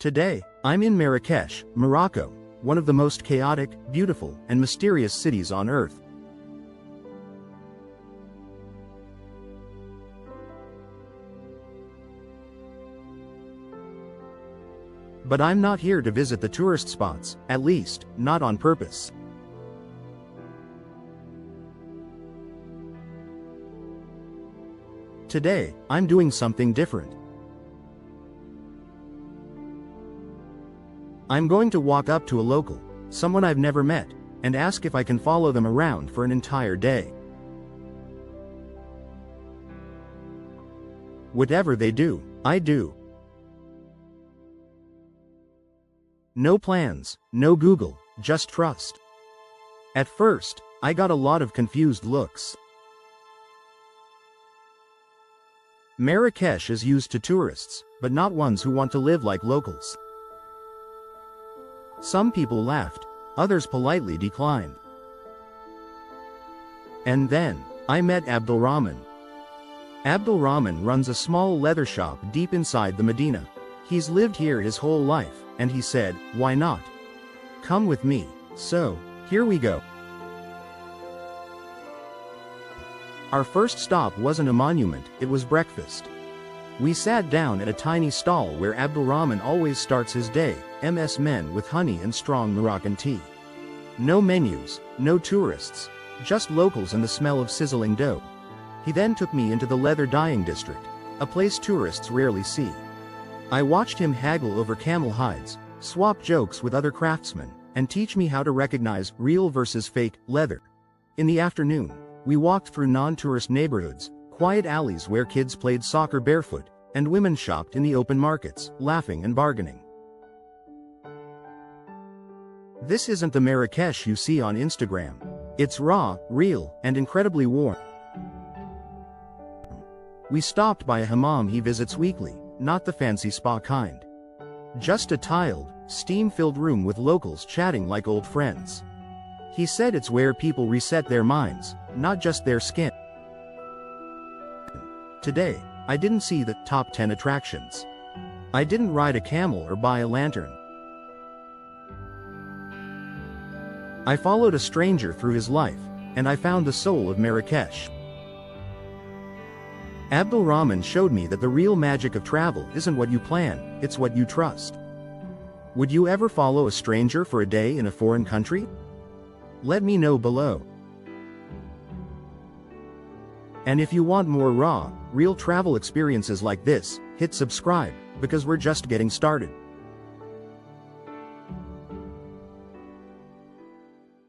Today, I'm in Marrakech, Morocco, one of the most chaotic, beautiful, and mysterious cities on Earth. But I'm not here to visit the tourist spots, at least, not on purpose. Today, I'm doing something different. I'm going to walk up to a local, someone I've never met, and ask if I can follow them around for an entire day. Whatever they do, I do. No plans, no Google, just trust. At first, I got a lot of confused looks. Marrakech is used to tourists, but not ones who want to live like locals. Some people laughed, others politely declined. And then, I met Abdulrahman. Abdulrahman runs a small leather shop deep inside the Medina. He's lived here his whole life, and he said, "Why not? Come with me." So, here we go. Our first stop wasn't a monument, it was breakfast. We sat down at a tiny stall where Abdulrahman always starts his day, men with honey and strong Moroccan tea. No menus, no tourists, just locals and the smell of sizzling dough. He then took me into the leather dyeing district, a place tourists rarely see. I watched him haggle over camel hides, swap jokes with other craftsmen, and teach me how to recognize real versus fake leather. In the afternoon, we walked through non-tourist neighborhoods, quiet alleys where kids played soccer barefoot, and women shopped in the open markets, laughing and bargaining. This isn't the Marrakech you see on Instagram. It's raw, real, and incredibly warm. We stopped by a hammam he visits weekly, not the fancy spa kind. Just a tiled, steam-filled room with locals chatting like old friends. He said it's where people reset their minds, not just their skin. Today, I didn't see the top 10 attractions. I didn't ride a camel or buy a lantern. I followed a stranger through his life, and I found the soul of Marrakech. Abdulrahman showed me that the real magic of travel isn't what you plan, it's what you trust. Would you ever follow a stranger for a day in a foreign country? Let me know below. And if you want more raw, real travel experiences like this, hit subscribe, because we're just getting started.